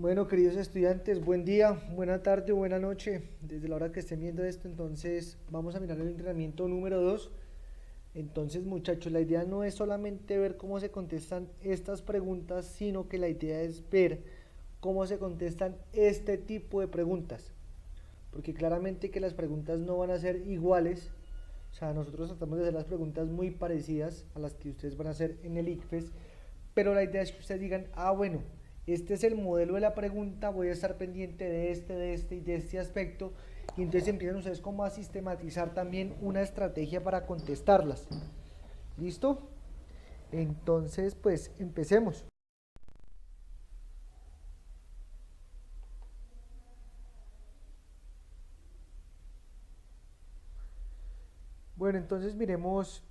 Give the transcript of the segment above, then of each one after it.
Bueno, queridos estudiantes, buen día, buena tarde o buena noche, desde la hora que estén viendo esto. Entonces vamos a mirar el entrenamiento número 2. Entonces, muchachos, la idea no es solamente ver cómo se contestan estas preguntas, sino que la idea es ver cómo se contestan este tipo de preguntas, porque claramente que las preguntas no van a ser iguales. O sea, nosotros tratamos de hacer las preguntas muy parecidas a las que ustedes van a hacer en el ICFES, pero la idea es que ustedes digan, bueno, este es el modelo de la pregunta, voy a estar pendiente de este y de este aspecto, y entonces empiezan ustedes como a sistematizar también una estrategia para contestarlas. ¿Listo? Entonces, pues empecemos. Bueno, entonces miremos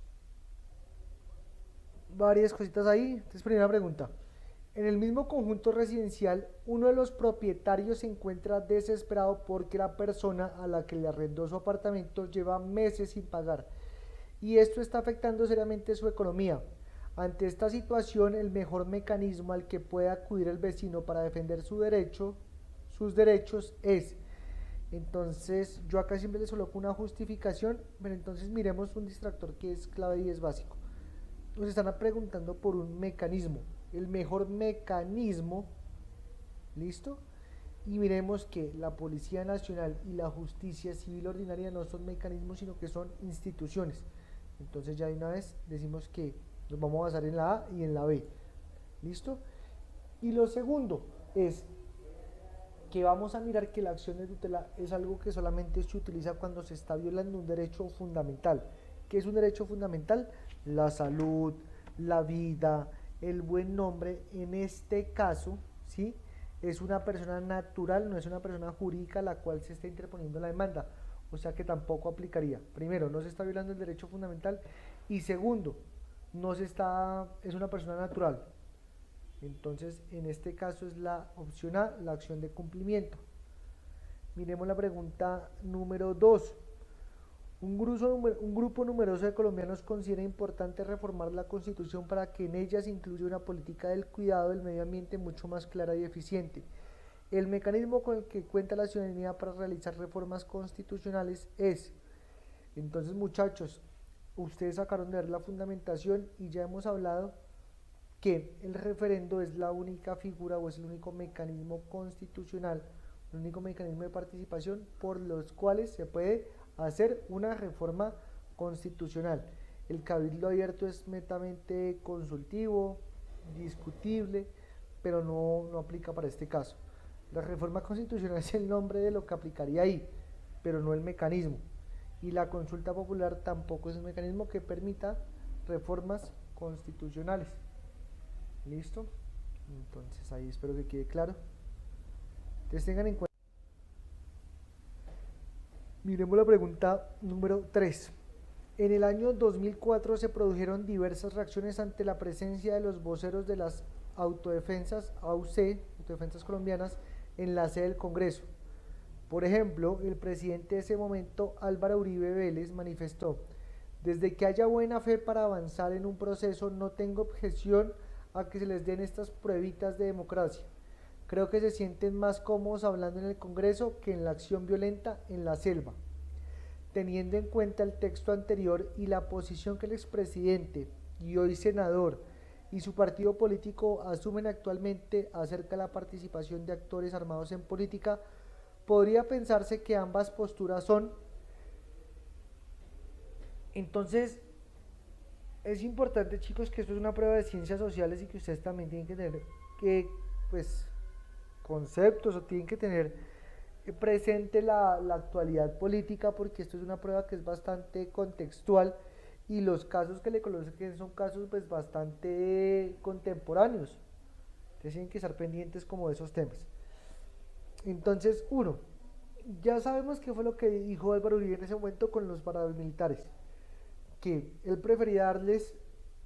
varias cositas ahí. Entonces, primera pregunta. En el mismo conjunto residencial, uno de los propietarios se encuentra desesperado porque la persona a la que le arrendó su apartamento lleva meses sin pagar y esto está afectando seriamente su economía. Ante esta situación, el mejor mecanismo al que puede acudir el vecino para defender sus derechos es. Entonces, yo acá siempre les coloco una justificación, pero entonces miremos un distractor que es clave y es básico. Nos están preguntando por un mecanismo. El mejor mecanismo, ¿listo? Y miremos que la Policía Nacional y la Justicia Civil Ordinaria no son mecanismos, sino que son instituciones. Entonces ya de una vez decimos que nos vamos a basar en la A y en la B. ¿Listo? Y lo segundo es que vamos a mirar que la acción de tutela es algo que solamente se utiliza cuando se está violando un derecho fundamental. ¿Qué es un derecho fundamental? La salud, la vida, el buen nombre. En este caso, ¿sí? Es una persona natural, no es una persona jurídica a la cual se está interponiendo la demanda. O sea que tampoco aplicaría. Primero, no se está violando el derecho fundamental. Y segundo, no se está, es una persona natural. Entonces, en este caso es la opción A, la acción de cumplimiento. Miremos la pregunta número 2. Un grupo numeroso de colombianos considera importante reformar la Constitución para que en ella se incluya una política del cuidado del medio ambiente mucho más clara y eficiente. El mecanismo con el que cuenta la ciudadanía para realizar reformas constitucionales es. Entonces, muchachos, ustedes sacaron de ver la fundamentación y ya hemos hablado que el referendo es la única figura o es el único mecanismo constitucional, el único mecanismo de participación por los cuales se puede hacer una reforma constitucional. El cabildo abierto es netamente consultivo, discutible, pero no aplica para este caso. La reforma constitucional es el nombre de lo que aplicaría ahí, pero no el mecanismo. Y la consulta popular tampoco es un mecanismo que permita reformas constitucionales. ¿Listo? Entonces ahí espero que quede claro. Entonces tengan en cuenta. Miremos la pregunta número 3. En el año 2004 se produjeron diversas reacciones ante la presencia de los voceros de las autodefensas AUC, autodefensas colombianas, en la sede del Congreso. Por ejemplo, el presidente de ese momento, Álvaro Uribe Vélez, manifestó: desde que haya buena fe para avanzar en un proceso, no tengo objeción a que se les den estas pruebitas de democracia. Creo que se sienten más cómodos hablando en el Congreso que en la acción violenta en la selva. Teniendo en cuenta el texto anterior y la posición que el expresidente y hoy senador y su partido político asumen actualmente acerca de la participación de actores armados en política, podría pensarse que ambas posturas son. Entonces, es importante, chicos, que esto es una prueba de ciencias sociales y que ustedes también tienen que tener que, pues, conceptos o tienen que tener presente la actualidad política, porque esto es una prueba que es bastante contextual y los casos que le coloquen son casos pues bastante contemporáneos. Entonces tienen que estar pendientes como de esos temas. Entonces, uno, ya sabemos qué fue lo que dijo Álvaro Uribe en ese momento con los paramilitares, que él prefería darles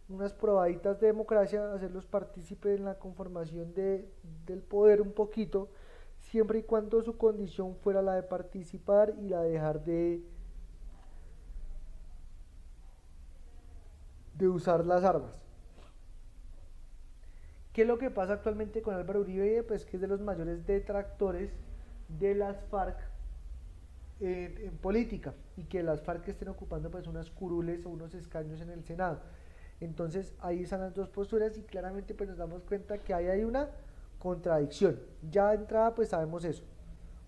unas probaditas de democracia, hacerlos partícipes en la conformación del poder un poquito, siempre y cuando su condición fuera la de participar y la de dejar de usar las armas. ¿Qué es lo que pasa actualmente con Álvaro Uribe? Pues que es de los mayores detractores de las FARC en política, y que las FARC estén ocupando pues unas curules o unos escaños en el Senado. Entonces ahí están las dos posturas y claramente pues nos damos cuenta que ahí hay una contradicción. Ya de entrada pues sabemos eso.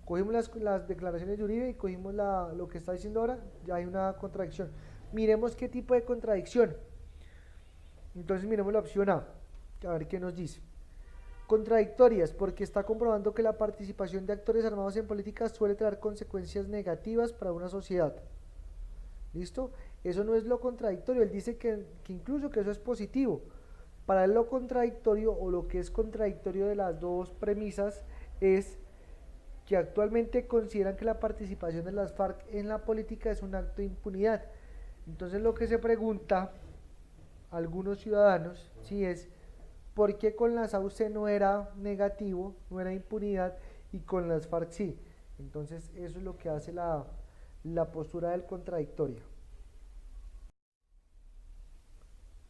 Cogimos las declaraciones de Uribe y cogimos lo que está diciendo ahora, ya hay una contradicción. Miremos qué tipo de contradicción. Entonces miremos la opción a ver qué nos dice. Contradictorias, porque está comprobando que la participación de actores armados en política suele traer consecuencias negativas para una sociedad. ¿Listo? Eso no es lo contradictorio, él dice que incluso que eso es positivo. Para él lo contradictorio o lo que es contradictorio de las dos premisas es que actualmente consideran que la participación de las FARC en la política es un acto de impunidad. Entonces lo que se pregunta a algunos ciudadanos si es ¿por qué con las AUC no era negativo, no era impunidad y con las FARC sí? Entonces eso es lo que hace la postura del contradictorio.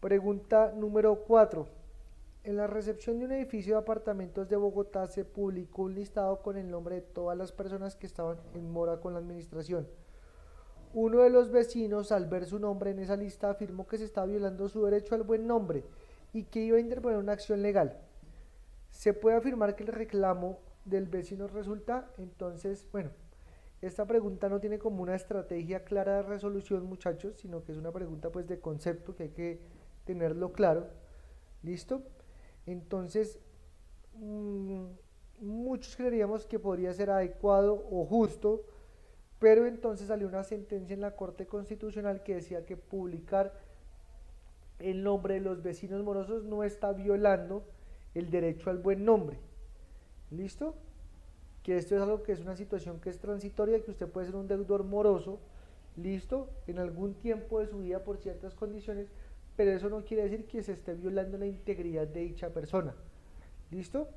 Pregunta número 4. En la recepción de un edificio de apartamentos de Bogotá se publicó un listado con el nombre de todas las personas que estaban en mora con la administración. Uno de los vecinos, al ver su nombre en esa lista, afirmó que se estaba violando su derecho al buen nombre y que iba a interponer una acción legal. Se puede afirmar que el reclamo del vecino resulta, entonces, bueno, esta pregunta no tiene como una estrategia clara de resolución, muchachos, sino que es una pregunta pues de concepto que hay que tenerlo claro. ¿Listo? Entonces, muchos creeríamos que podría ser adecuado o justo, pero entonces salió una sentencia en la Corte Constitucional que decía que publicar el nombre de los vecinos morosos no está violando el derecho al buen nombre. ¿Listo? Que esto es algo que es una situación que es transitoria, que usted puede ser un deudor moroso, listo, en algún tiempo de su vida por ciertas condiciones, pero eso no quiere decir que se esté violando la integridad de dicha persona. ¿Listo?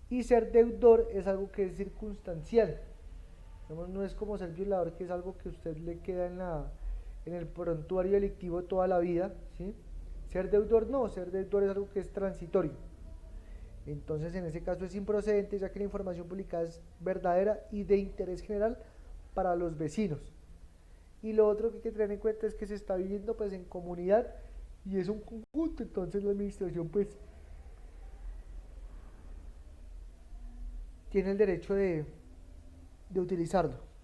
Y ser deudor es algo que es circunstancial. No es como ser violador, que es algo que a usted le queda en el prontuario delictivo toda la vida, ¿sí? Ser deudor no, ser deudor es algo que es transitorio. Entonces en ese caso es improcedente, ya que la información publicada es verdadera y de interés general para los vecinos. Y lo otro que hay que tener en cuenta es que se está viviendo pues en comunidad y es un conjunto, entonces la administración pues tiene el derecho de utilizarlo.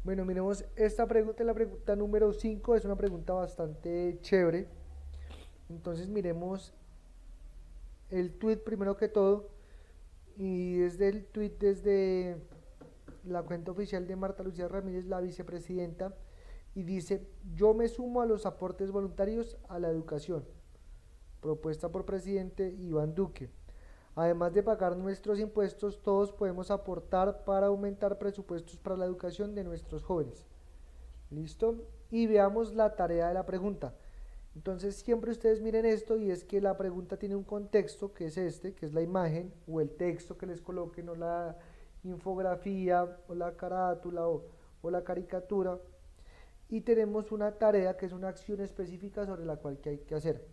Bueno, miremos esta pregunta, la pregunta número 5 es una pregunta bastante chévere. Entonces miremos el tweet primero que todo, y desde el tweet desde la cuenta oficial de Marta Lucía Ramírez, la vicepresidenta, y dice: yo me sumo a los aportes voluntarios a la educación, propuesta por presidente Iván Duque. Además de pagar nuestros impuestos, todos podemos aportar para aumentar presupuestos para la educación de nuestros jóvenes. ¿Listo? Y veamos la tarea de la pregunta. Entonces siempre ustedes miren esto, y es que la pregunta tiene un contexto que es este, que es la imagen o el texto que les coloquen, o la infografía o la carátula o la caricatura, y tenemos una tarea que es una acción específica sobre la cual que hay que hacer,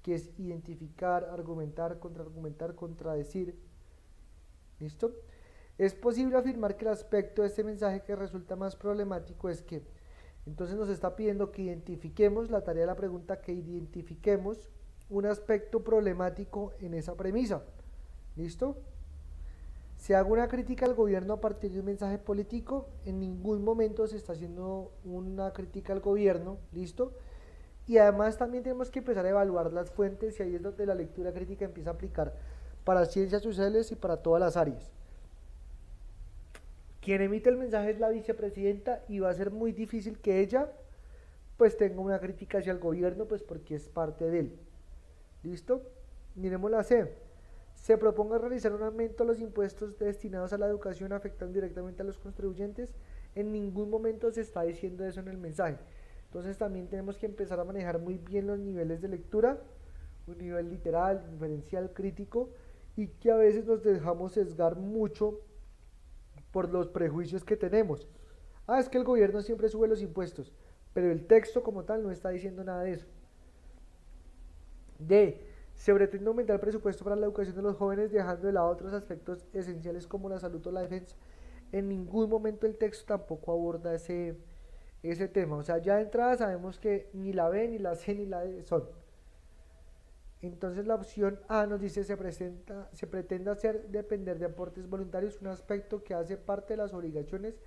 que es identificar, argumentar, contraargumentar, contradecir. ¿Listo? Es posible afirmar que el aspecto de este mensaje que resulta más problemático es que entonces nos está pidiendo que identifiquemos, la tarea de la pregunta, que identifiquemos un aspecto problemático en esa premisa. ¿Listo? Si hago una crítica al gobierno a partir de un mensaje político, en ningún momento se está haciendo una crítica al gobierno. ¿Listo? Y además también tenemos que empezar a evaluar las fuentes, y ahí es donde la lectura crítica empieza a aplicar para ciencias sociales y para todas las áreas. Quien emite el mensaje es la vicepresidenta, y va a ser muy difícil que ella pues tenga una crítica hacia el gobierno, pues porque es parte de él. ¿Listo? Miremos la C. Se proponga realizar un aumento a los impuestos destinados a la educación afectando directamente a los contribuyentes. En ningún momento se está diciendo eso en el mensaje. Entonces también tenemos que empezar a manejar muy bien los niveles de lectura, un nivel literal, inferencial, crítico, y que a veces nos dejamos sesgar mucho por los prejuicios que tenemos. Ah, es que el gobierno siempre sube los impuestos, pero el texto como tal no está diciendo nada de eso. D. Se pretende aumentar el presupuesto para la educación de los jóvenes dejando de lado otros aspectos esenciales como la salud o la defensa. En ningún momento el texto tampoco aborda ese tema. O sea, ya de entrada sabemos que ni la B, ni la C, ni la D son. Entonces la opción A nos dice se pretende hacer depender de aportes voluntarios un aspecto que hace parte de las obligaciones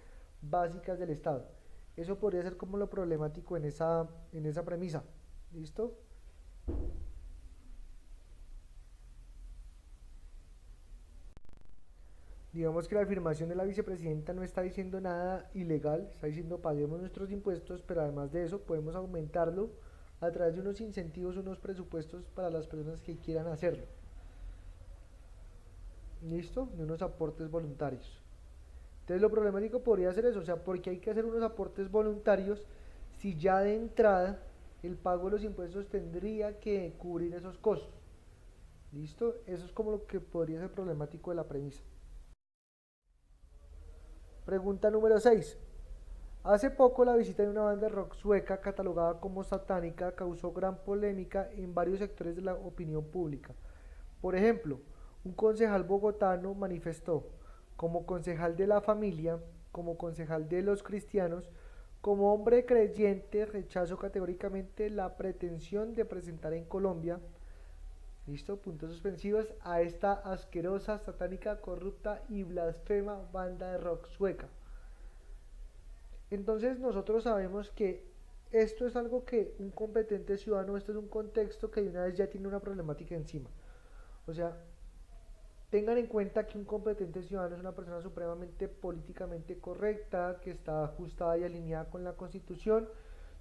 básicas del Estado. Eso podría ser como lo problemático en esa premisa. ¿Listo? Digamos que la afirmación de la vicepresidenta no está diciendo nada ilegal, está diciendo paguemos nuestros impuestos, pero además de eso podemos aumentarlo a través de unos incentivos, unos presupuestos para las personas que quieran hacerlo. ¿Listo? De unos aportes voluntarios. Entonces lo problemático podría ser eso, o sea, porque hay que hacer unos aportes voluntarios si ya de entrada el pago de los impuestos tendría que cubrir esos costos. ¿Listo? Eso es como lo que podría ser problemático de la premisa. Pregunta número 6. Hace poco la visita de una banda de rock sueca catalogada como satánica causó gran polémica en varios sectores de la opinión pública. Por ejemplo, un concejal bogotano manifestó, como concejal de la familia, como concejal de los cristianos, como hombre creyente, rechazo categóricamente la pretensión de presentar en Colombia, listo, puntos suspensivos, a esta asquerosa, satánica, corrupta y blasfema banda de rock sueca. Entonces nosotros sabemos que esto es algo que un competente ciudadano, esto es un contexto que de una vez ya tiene una problemática encima. O sea, tengan en cuenta que un competente ciudadano es una persona supremamente políticamente correcta, que está ajustada y alineada con la Constitución,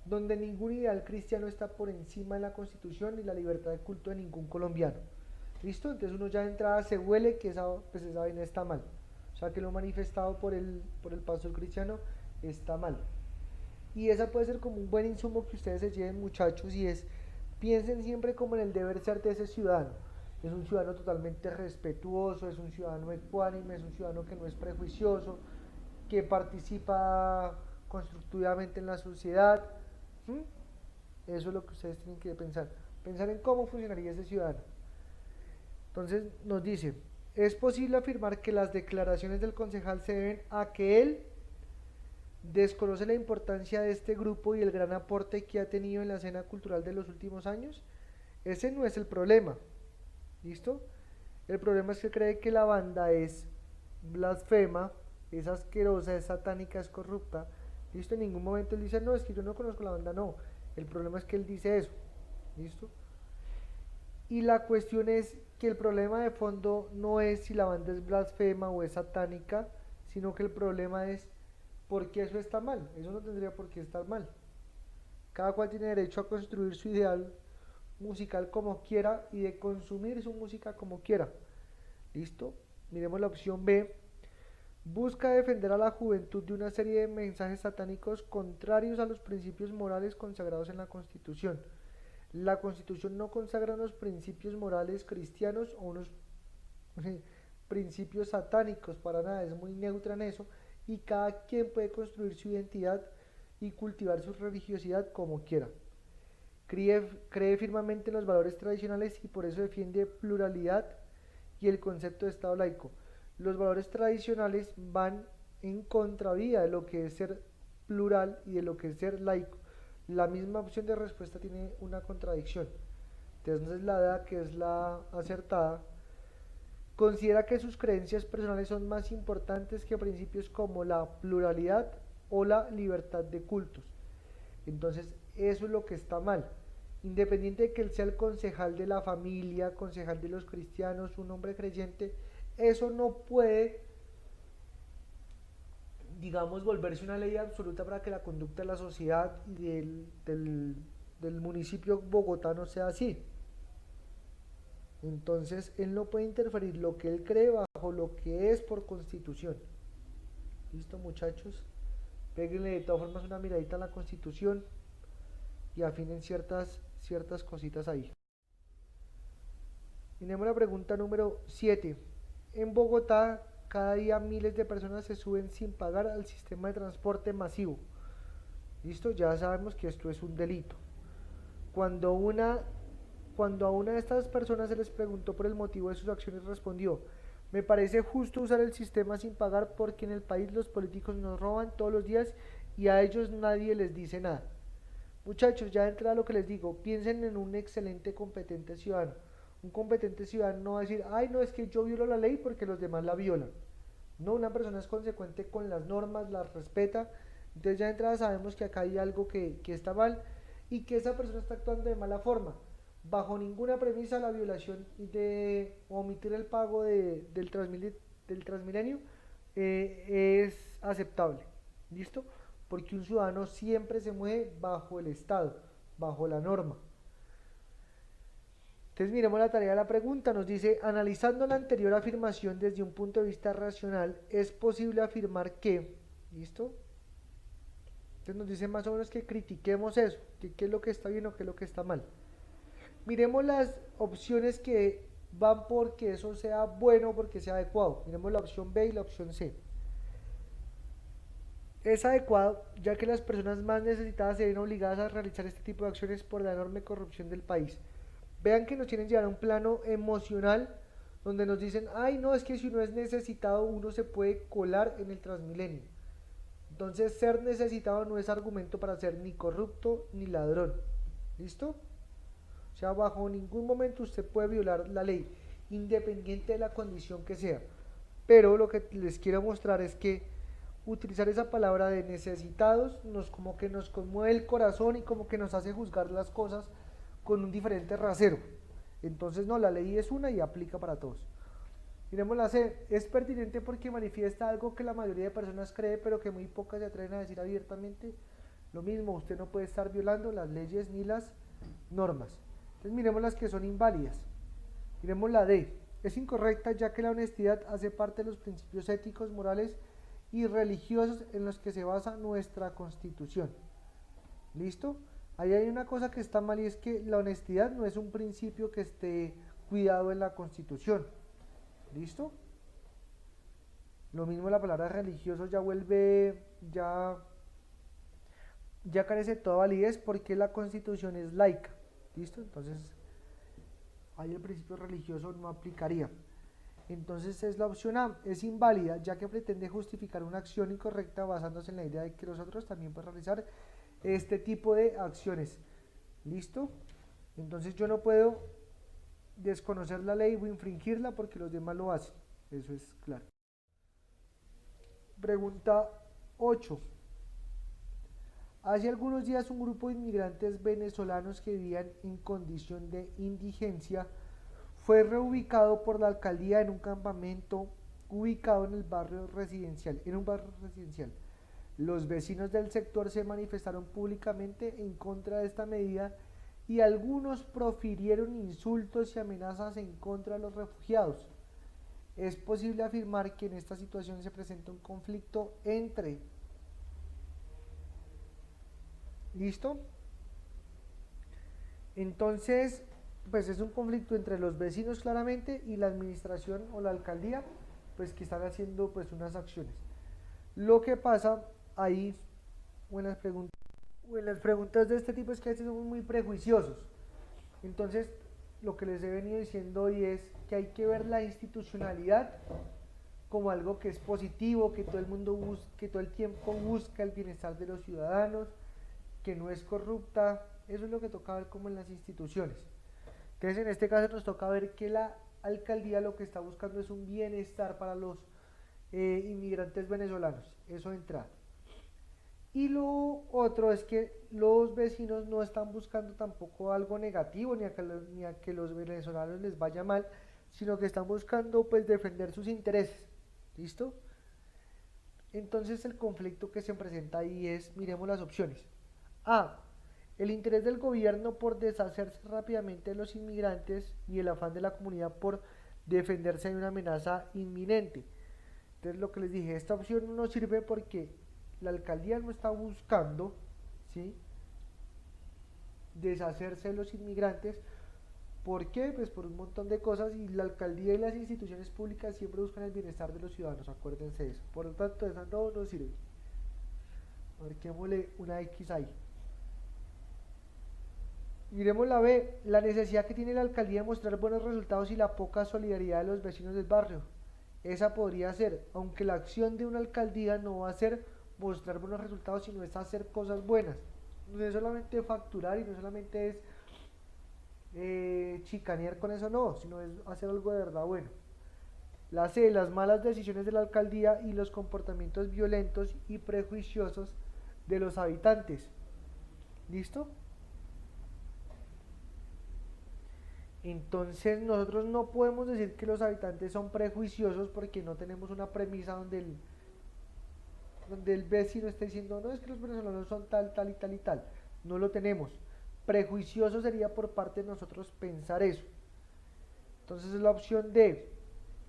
donde ningún ideal cristiano está por encima de la Constitución ni la libertad de culto de ningún colombiano. ¿Listo? Entonces uno ya de entrada se huele que esa vaina está mal. O sea, que lo manifestado por el pastor cristiano está mal. Y esa puede ser como un buen insumo que ustedes se lleven, muchachos, y es, piensen siempre como en el deber ser de ese ciudadano. Es un ciudadano totalmente respetuoso, es un ciudadano ecuánime, es un ciudadano que no es prejuicioso, que participa constructivamente en la sociedad. ¿Mm? Eso es lo que ustedes tienen que pensar. Pensar en cómo funcionaría ese ciudadano. Entonces nos dice, es posible afirmar que las declaraciones del concejal se deben a que él desconoce la importancia de este grupo y el gran aporte que ha tenido en la escena cultural de los últimos años. Ese no es el problema. ¿Listo? El problema es que cree que la banda es blasfema, es asquerosa, es satánica, es corrupta. ¿Listo? En ningún momento él dice, no, es que yo no conozco la banda, no. El problema es que él dice eso. ¿Listo? Y la cuestión es que el problema de fondo no es si la banda es blasfema o es satánica, sino que el problema es por qué eso está mal. Eso no tendría por qué estar mal. Cada cual tiene derecho a construir su ideal musical como quiera y de consumir su música como quiera. ¿Listo? Miremos la opción B. Busca defender a la juventud de una serie de mensajes satánicos contrarios a los principios morales consagrados en la Constitución. La Constitución no consagra unos principios morales cristianos o unos principios satánicos, para nada, es muy neutra en eso, y cada quien puede construir su identidad y cultivar su religiosidad como quiera. Cree firmemente en los valores tradicionales y por eso defiende pluralidad y el concepto de Estado laico. Los valores tradicionales van en contravía de lo que es ser plural y de lo que es ser laico. La misma opción de respuesta tiene una contradicción. Entonces la DA, que es la acertada, considera que sus creencias personales son más importantes que principios como la pluralidad o la libertad de cultos. Entonces eso es lo que está mal. Independiente de que él sea el concejal de la familia, concejal de los cristianos, un hombre creyente, eso no puede, digamos, volverse una ley absoluta para que la conducta de la sociedad y del municipio bogotano sea así. Entonces él no puede interferir lo que él cree bajo lo que es por constitución. ¿Listo, muchachos? Péguenle de todas formas una miradita a la constitución y afinen ciertas cositas ahí. Miremos la pregunta número 7. En Bogotá, cada día miles de personas se suben sin pagar al sistema de transporte masivo. ¿Listo? Ya sabemos que esto es un delito. Cuando a una de estas personas se les preguntó por el motivo de sus acciones, respondió: me parece justo usar el sistema sin pagar porque en el país los políticos nos roban todos los días y a ellos nadie les dice nada. Muchachos, ya de entrada lo que les digo, piensen en un excelente competente ciudadano. Un competente ciudadano no va a decir: ay, no, es que yo violo la ley porque los demás la violan. No, una persona es consecuente con las normas, las respeta. Entonces ya de entrada sabemos que acá hay algo que está mal y que esa persona está actuando de mala forma. Bajo ninguna premisa la violación de omitir el pago del Transmilenio es aceptable. ¿Listo? Porque un ciudadano siempre se mueve bajo el Estado, bajo la norma. Entonces miremos la tarea de la pregunta, nos dice: analizando la anterior afirmación desde un punto de vista racional, es posible afirmar que, ¿listo? Entonces nos dice más o menos que critiquemos eso, que qué es lo que está bien o qué es lo que está mal. Miremos las opciones que van porque eso sea bueno, porque sea adecuado. Miremos la opción B y la opción C. Es adecuado, ya que las personas más necesitadas se ven obligadas a realizar este tipo de acciones por la enorme corrupción del país. Vean que nos quieren llevar a un plano emocional donde nos dicen: ay, no, es que si uno es necesitado uno se puede colar en el Transmilenio. Entonces ser necesitado no es argumento para ser ni corrupto ni ladrón. ¿Listo? O sea, bajo ningún momento usted puede violar la ley, independiente de la condición que sea. Pero lo que les quiero mostrar es que utilizar esa palabra de necesitados como que nos conmueve el corazón y como que nos hace juzgar las cosas con un diferente rasero. Entonces no, la ley es una y aplica para todos. Miremos la C. Es pertinente porque manifiesta algo que la mayoría de personas cree pero que muy pocas se atreven a decir abiertamente. Lo mismo, usted no puede estar violando las leyes ni las normas. Entonces miremos las que son inválidas. Miremos la D. Es incorrecta ya que la honestidad hace parte de los principios éticos, morales y religiosos en los que se basa nuestra Constitución. ¿Listo? Ahí hay una cosa que está mal y es que la honestidad no es un principio que esté cuidado en la Constitución. ¿Listo? Lo mismo la palabra religioso ya carece de toda validez porque la Constitución es laica. ¿Listo? Entonces, ahí el principio religioso no aplicaría. Entonces es la opción A, es inválida, ya que pretende justificar una acción incorrecta basándose en la idea de que los otros también pueden realizar este tipo de acciones. ¿Listo? Entonces yo no puedo desconocer la ley o infringirla porque los demás lo hacen. Eso es claro. Pregunta 8. Hace algunos días un grupo de inmigrantes venezolanos que vivían en condición de indigencia fue reubicado por la alcaldía en un campamento ubicado en un barrio residencial. Los vecinos del sector se manifestaron públicamente en contra de esta medida y algunos profirieron insultos y amenazas en contra de los refugiados. Es posible afirmar que en esta situación se presenta un conflicto entre... ¿Listo? Entonces, pues es un conflicto entre los vecinos claramente y la administración o la alcaldía, pues que están haciendo pues unas acciones. Lo que pasa ahí, o en las preguntas de este tipo, es que a veces somos muy prejuiciosos. Entonces, lo que les he venido diciendo hoy es que hay que ver la institucionalidad como algo que es positivo, que todo el mundo que todo el tiempo busca el bienestar de los ciudadanos, que no es corrupta. Eso es lo que toca ver como en las instituciones. Entonces en este caso nos toca ver que la alcaldía lo que está buscando es un bienestar para los inmigrantes venezolanos, eso de entrada. Y lo otro es que los vecinos no están buscando tampoco algo negativo ni a que los venezolanos les vaya mal, sino que están buscando pues defender sus intereses. ¿Listo? Entonces el conflicto que se presenta ahí es, miremos las opciones. A. El interés del gobierno por deshacerse rápidamente de los inmigrantes y el afán de la comunidad por defenderse de una amenaza inminente. Entonces lo que les dije, esta opción no sirve porque la alcaldía no está buscando, ¿sí?, deshacerse de los inmigrantes, ¿Por qué? Pues por un montón de cosas y la alcaldía y las instituciones públicas siempre buscan el bienestar de los ciudadanos, acuérdense de eso. Por lo tanto, esa no nos sirve. Marquémosle una X ahí. Miremos la B, la necesidad que tiene la alcaldía de mostrar buenos resultados y la poca solidaridad de los vecinos del barrio. Esa podría ser, aunque la acción de una alcaldía no va a ser mostrar buenos resultados, sino es hacer cosas buenas. No es solamente facturar y no solamente es chicanear con eso, no, sino es hacer algo de verdad bueno. La C, las malas decisiones de la alcaldía y los comportamientos violentos y prejuiciosos de los habitantes. ¿Listo? Entonces nosotros no podemos decir que los habitantes son prejuiciosos porque no tenemos una premisa donde el vecino está diciendo, no, es que los venezolanos son tal, tal y tal y tal. No lo tenemos. Prejuicioso sería por parte de nosotros pensar eso. Entonces es la opción D,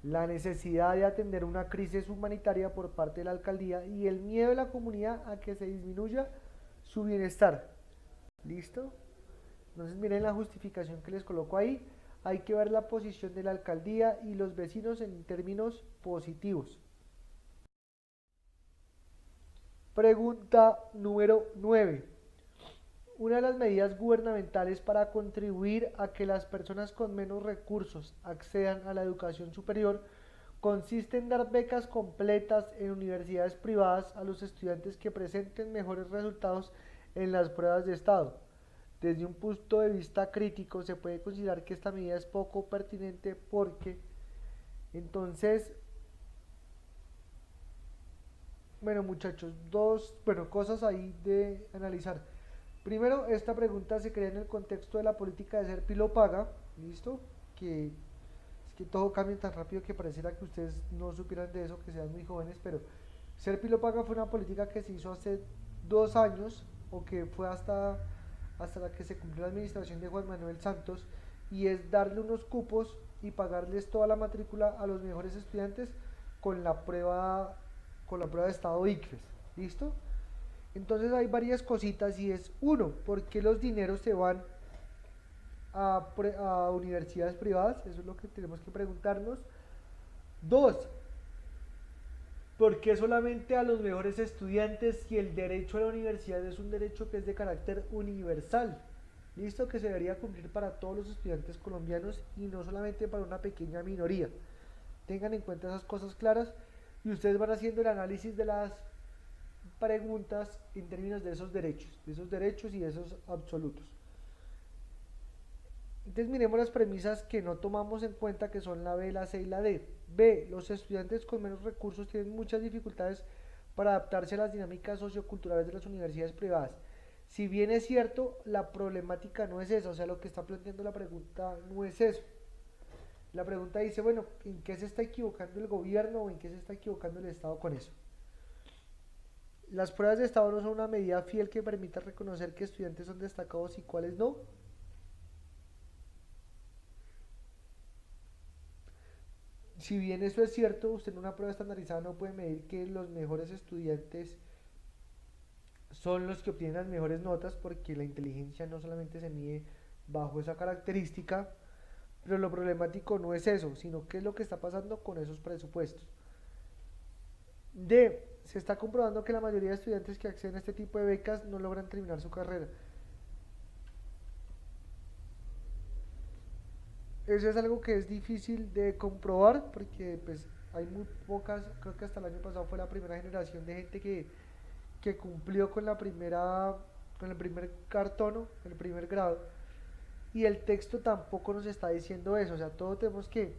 la necesidad de atender una crisis humanitaria por parte de la alcaldía y el miedo de la comunidad a que se disminuya su bienestar. ¿Listo? Entonces miren la justificación que les coloco ahí. Hay que ver la posición de la alcaldía y los vecinos en términos positivos. Pregunta número 9. Una de las medidas gubernamentales para contribuir a que las personas con menos recursos accedan a la educación superior consiste en dar becas completas en universidades privadas a los estudiantes que presenten mejores resultados en las pruebas de estado. Desde un punto de vista crítico se puede considerar que esta medida es poco pertinente porque entonces, bueno muchachos, cosas ahí de analizar. Primero, esta pregunta se crea en el contexto de la política de ser pilo paga, ¿listo? Que es que todo cambia tan rápido que pareciera que ustedes no supieran de eso, que sean muy jóvenes, pero ser pilo paga fue una política que se hizo hace 2 años, o que fue hasta la que se cumplió la administración de Juan Manuel Santos, y es darle unos cupos y pagarles toda la matrícula a los mejores estudiantes con la prueba, con la prueba de estado ICFES, ¿listo? Entonces hay varias cositas y es, uno, ¿por qué los dineros se van a universidades privadas? Eso es lo que tenemos que preguntarnos. Dos, ¿por qué solamente a los mejores estudiantes si el derecho a la universidad es un derecho que es de carácter universal? Listo, que se debería cumplir para todos los estudiantes colombianos y no solamente para una pequeña minoría. Tengan en cuenta esas cosas claras y ustedes van haciendo el análisis de las preguntas en términos de esos derechos y de esos absolutos. Entonces miremos las premisas que no tomamos en cuenta, que son la B, la C y la D. B, los estudiantes con menos recursos tienen muchas dificultades para adaptarse a las dinámicas socioculturales de las universidades privadas. Si bien es cierto, la problemática no es esa, o sea, lo que está planteando la pregunta no es eso. La pregunta dice, bueno, ¿en qué se está equivocando el gobierno o en qué se está equivocando el Estado con eso? Las pruebas de estado no son una medida fiel que permita reconocer qué estudiantes son destacados y cuáles no. Si bien eso es cierto, usted en una prueba estandarizada no puede medir que los mejores estudiantes son los que obtienen las mejores notas, porque la inteligencia no solamente se mide bajo esa característica, pero lo problemático no es eso, sino qué es lo que está pasando con esos presupuestos. D, se está comprobando que la mayoría de estudiantes que acceden a este tipo de becas no logran terminar su carrera. Eso es algo que es difícil de comprobar porque pues hay muy pocas, creo que hasta el año pasado fue la primera generación de gente que cumplió con el primer cartono, el primer grado, y el texto tampoco nos está diciendo eso, o sea, todo tenemos que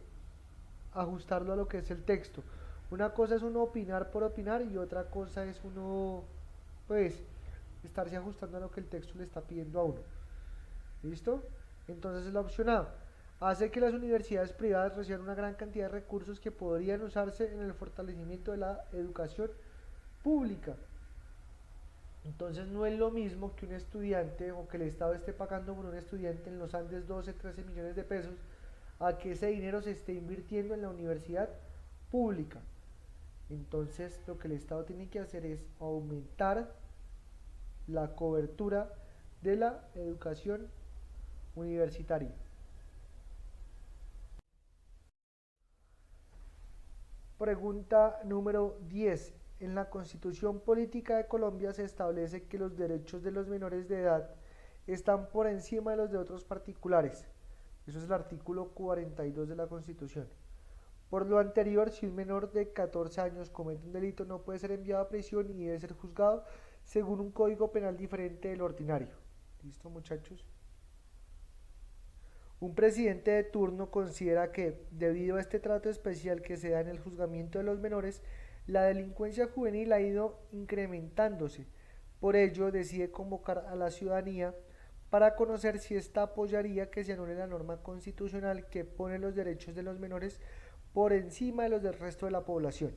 ajustarlo a lo que es el texto. Una cosa es uno opinar por opinar y otra cosa es uno, pues, estarse ajustando a lo que el texto le está pidiendo a uno. ¿Listo? Entonces la opción A hace que las universidades privadas reciban una gran cantidad de recursos que podrían usarse en el fortalecimiento de la educación pública. Entonces no es lo mismo que un estudiante o que el Estado esté pagando por un estudiante en los Andes 12, 13 millones de pesos a que ese dinero se esté invirtiendo en la universidad pública. Entonces lo que el Estado tiene que hacer es aumentar la cobertura de la educación universitaria. Pregunta número 10. En la Constitución Política de Colombia se establece que los derechos de los menores de edad están por encima de los de otros particulares. Eso es el artículo 42 de la Constitución. Por lo anterior, si un menor de 14 años comete un delito, no puede ser enviado a prisión y debe ser juzgado según un código penal diferente del ordinario. ¿Listo, muchachos? Un presidente de turno considera que, debido a este trato especial que se da en el juzgamiento de los menores, la delincuencia juvenil ha ido incrementándose. Por ello, decide convocar a la ciudadanía para conocer si ésta apoyaría que se anule la norma constitucional que pone los derechos de los menores por encima de los del resto de la población.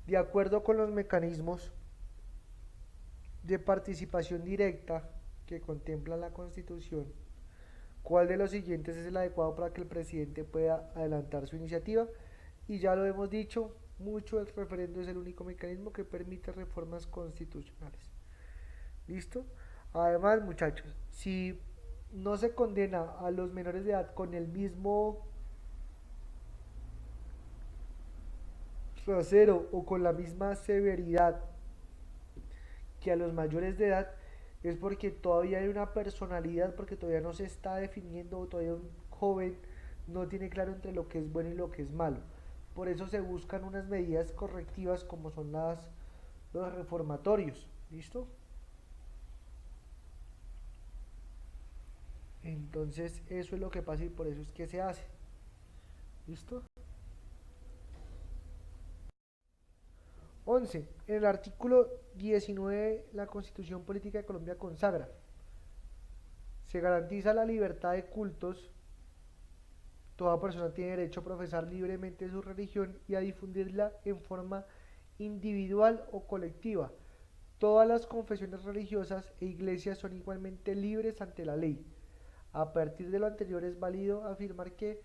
De acuerdo con los mecanismos de participación directa que contempla la Constitución, ¿cuál de los siguientes es el adecuado para que el presidente pueda adelantar su iniciativa? Y ya lo hemos dicho mucho, el referendo es el único mecanismo que permite reformas constitucionales. ¿Listo? Además, muchachos, si no se condena a los menores de edad con el mismo rasero o con la misma severidad que a los mayores de edad, es porque todavía hay una personalidad, porque todavía no se está definiendo, todavía un joven no tiene claro entre lo que es bueno y lo que es malo. Por eso se buscan unas medidas correctivas como son los reformatorios. ¿Listo? Entonces eso es lo que pasa y por eso es que se hace. ¿Listo? 11. En el artículo 19 la Constitución Política de Colombia consagra: se garantiza la libertad de cultos. Toda persona tiene derecho a profesar libremente su religión y a difundirla en forma individual o colectiva. Todas las confesiones religiosas e iglesias son igualmente libres ante la ley. A partir de lo anterior es válido afirmar que,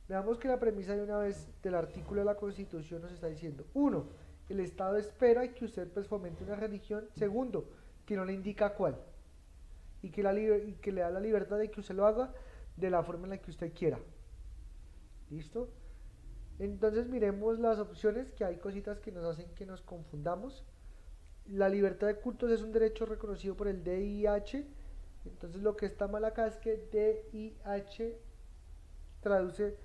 veamos que la premisa de una vez del artículo de la Constitución nos está diciendo: 1. El Estado espera que usted pues fomente una religión. Segundo, que no le indica cuál. Y que le da la libertad de que usted lo haga de la forma en la que usted quiera. ¿Listo? Entonces miremos las opciones, que hay cositas que nos hacen que nos confundamos. La libertad de cultos es un derecho reconocido por el DIH. Entonces lo que está mal acá es que DIH traduce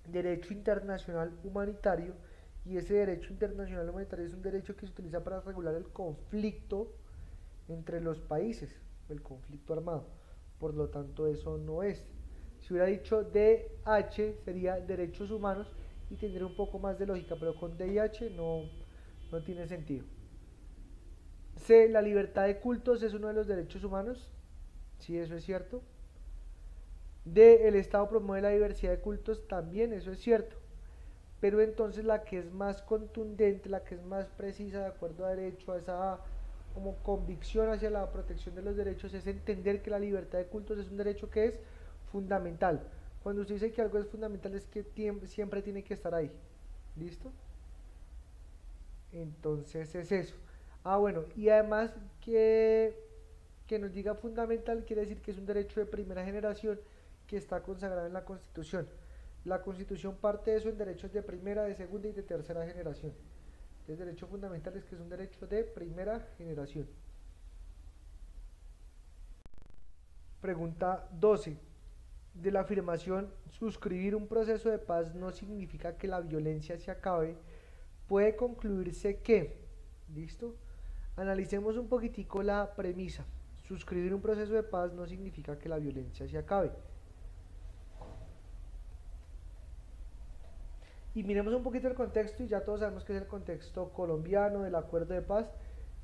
derecho internacional humanitario, y ese derecho internacional humanitario es un derecho que se utiliza para regular el conflicto entre los países, el conflicto armado. Por lo tanto, eso no es. Si hubiera dicho DH sería derechos humanos y tendría un poco más de lógica, pero con DIH no tiene sentido. C. La libertad de cultos es uno de los derechos humanos. Sí, eso es cierto. D. El Estado promueve la diversidad de cultos. También eso es cierto. Pero entonces la que es más contundente, la que es más precisa de acuerdo a derecho, a esa como convicción hacia la protección de los derechos, es entender que la libertad de cultos es un derecho que es fundamental. Cuando usted dice que algo es fundamental es que siempre tiene que estar ahí. ¿Listo? Entonces es eso. Bueno, y además que nos diga fundamental quiere decir que es un derecho de primera generación que está consagrado en la Constitución. La Constitución parte de eso en derechos de primera, de segunda y de tercera generación. Entonces, derecho fundamental es que es un derecho de primera generación. Pregunta 12. De la afirmación: suscribir un proceso de paz no significa que la violencia se acabe, puede concluirse que, ¿listo? Analicemos un poquitico la premisa. Suscribir un proceso de paz no significa que la violencia se acabe. Y miremos un poquito el contexto, y ya todos sabemos que es el contexto colombiano del acuerdo de paz.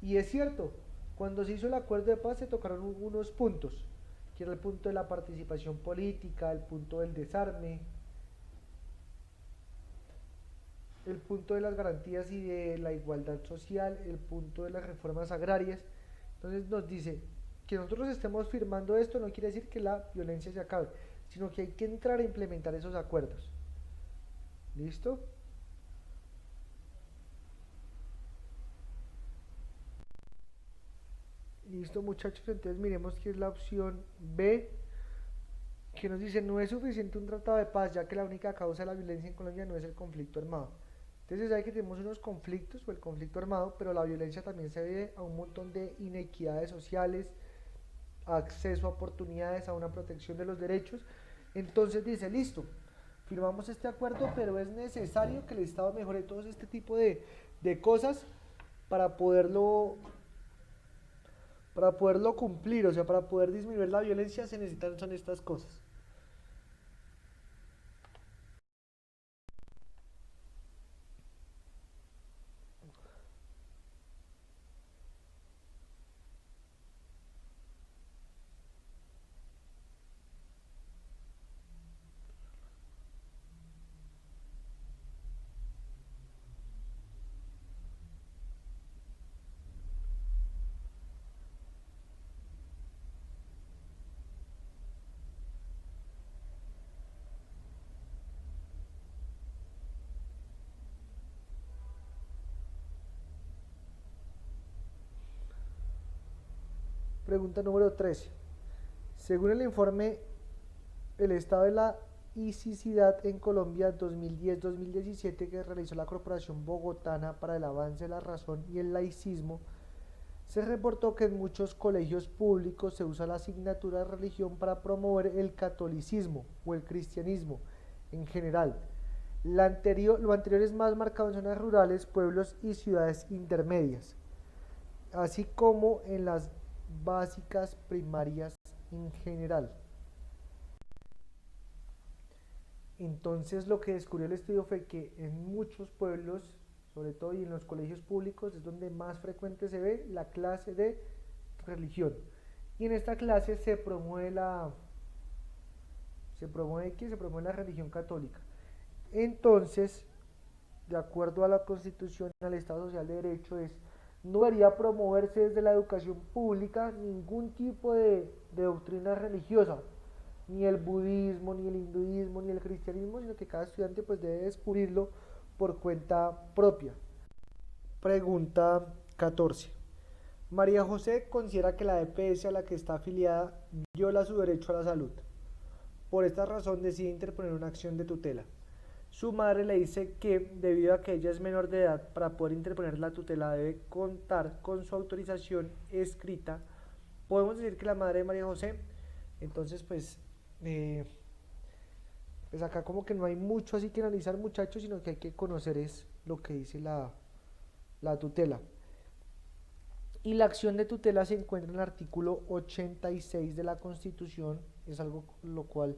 Y es cierto, cuando se hizo el acuerdo de paz se tocaron unos puntos, que era el punto de la participación política, el punto del desarme, el punto de las garantías y de la igualdad social, el punto de las reformas agrarias. Entonces nos dice que nosotros estemos firmando esto no quiere decir que la violencia se acabe, sino que hay que entrar a implementar esos acuerdos. ¿Listo? Listo, muchachos, entonces miremos que es la opción B. que nos dice, no es suficiente un tratado de paz, ya que la única causa de la violencia en Colombia no es el conflicto armado. Entonces se sabe que tenemos unos conflictos o el conflicto armado, pero la violencia también se debe a un montón de inequidades sociales, acceso a oportunidades, a una protección de los derechos. Entonces dice, listo, firmamos este acuerdo, pero es necesario que el Estado mejore todo este tipo de cosas para poderlo, para poderlo cumplir, o sea, para poder disminuir la violencia se necesitan son estas cosas. Pregunta número 13. Según el informe El estado de la laicidad en Colombia 2010-2017 que realizó la Corporación Bogotana para el Avance de la Razón y el Laicismo, se reportó que en muchos colegios públicos se usa la asignatura de religión para promover el catolicismo o el cristianismo en general. Lo anterior es más marcado en zonas rurales, pueblos y ciudades intermedias, así como en las básicas primarias en general. Entonces lo que descubrió el estudio fue que en muchos pueblos, sobre todo y en los colegios públicos, es donde más frecuente se ve la clase de religión. Y en esta clase se promueve la religión católica. Entonces, de acuerdo a la Constitución, al Estado Social de Derecho, no debería promoverse desde la educación pública ningún tipo de doctrina religiosa, ni el budismo, ni el hinduismo, ni el cristianismo, sino que cada estudiante pues debe descubrirlo por cuenta propia. Pregunta 14. María José considera que la EPS a la que está afiliada viola su derecho a la salud. Por esta razón decide interponer una acción de tutela. Su madre le dice que, debido a que ella es menor de edad, para poder interponer la tutela debe contar con su autorización escrita. Podemos decir que la madre de María José, entonces eh, pues acá como que no hay mucho así que analizar, muchachos, sino que hay que conocer es lo que dice la tutela. Y la acción de tutela se encuentra en el artículo 86 de la Constitución, es algo lo cual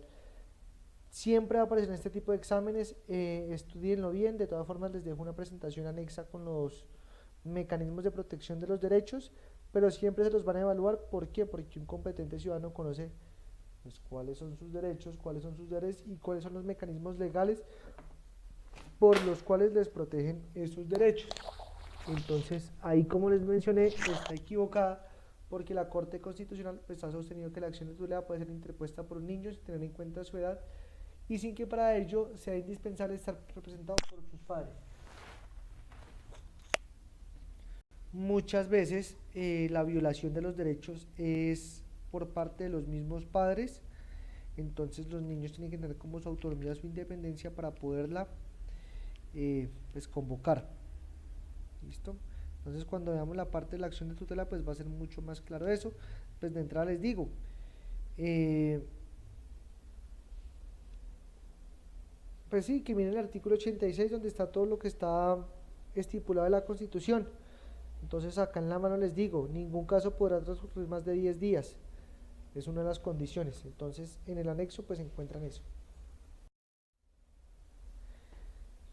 siempre va a aparecer en este tipo de exámenes, estudienlo bien, de todas formas les dejo una presentación anexa con los mecanismos de protección de los derechos, pero siempre se los van a evaluar. ¿Por qué? Porque un competente ciudadano conoce pues, cuáles son sus derechos, cuáles son sus deberes y cuáles son los mecanismos legales por los cuales les protegen esos derechos. Entonces, ahí como les mencioné, está equivocada porque la Corte Constitucional pues, ha sostenido que la acción de tutela puede ser interpuesta por un niño sin tener en cuenta su edad y sin que para ello sea indispensable estar representado por sus padres. Muchas veces la violación de los derechos es por parte de los mismos padres, entonces los niños tienen que tener como su autonomía, su independencia para poderla pues convocar. ¿Listo? Entonces cuando veamos la parte de la acción de tutela pues va a ser mucho más claro eso. Pues de entrada les digo, pues sí, que miren el artículo 86 donde está todo lo que está estipulado en la Constitución. Entonces acá en la mano les digo, ningún caso podrá transcurrir más de 10 días. Es una de las condiciones. Entonces en el anexo pues encuentran eso.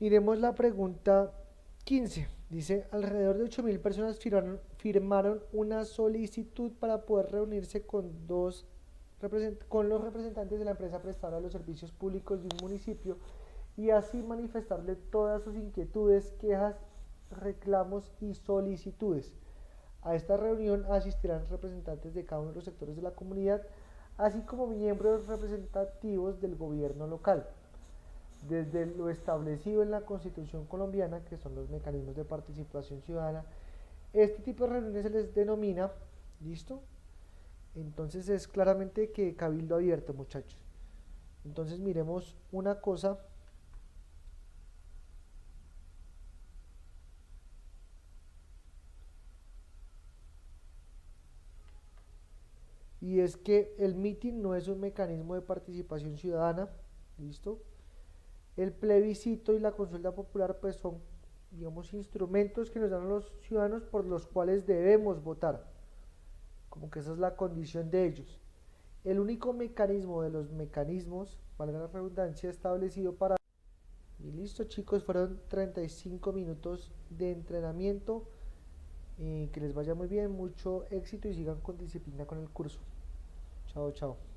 Miremos la pregunta 15. Dice, alrededor de 8.000 personas firmaron una solicitud para poder reunirse con los representantes de la empresa prestadora de los servicios públicos de un municipio y así manifestarle todas sus inquietudes, quejas, reclamos y solicitudes. A esta reunión asistirán representantes de cada uno de los sectores de la comunidad, así como miembros representativos del gobierno local. Desde lo establecido en la Constitución colombiana, que son los mecanismos de participación ciudadana, este tipo de reuniones se les denomina, ¿listo? Entonces es claramente que cabildo abierto, muchachos. Entonces miremos una cosa. Y es que el meeting no es un mecanismo de participación ciudadana, ¿listo? El plebiscito y la consulta popular pues son, digamos, instrumentos que nos dan los ciudadanos por los cuales debemos votar, como que esa es la condición de ellos. El único mecanismo de los mecanismos, valga la redundancia, establecido para... Y listo chicos, fueron 35 minutos de entrenamiento, que les vaya muy bien, mucho éxito y sigan con disciplina con el curso. Chao, chao.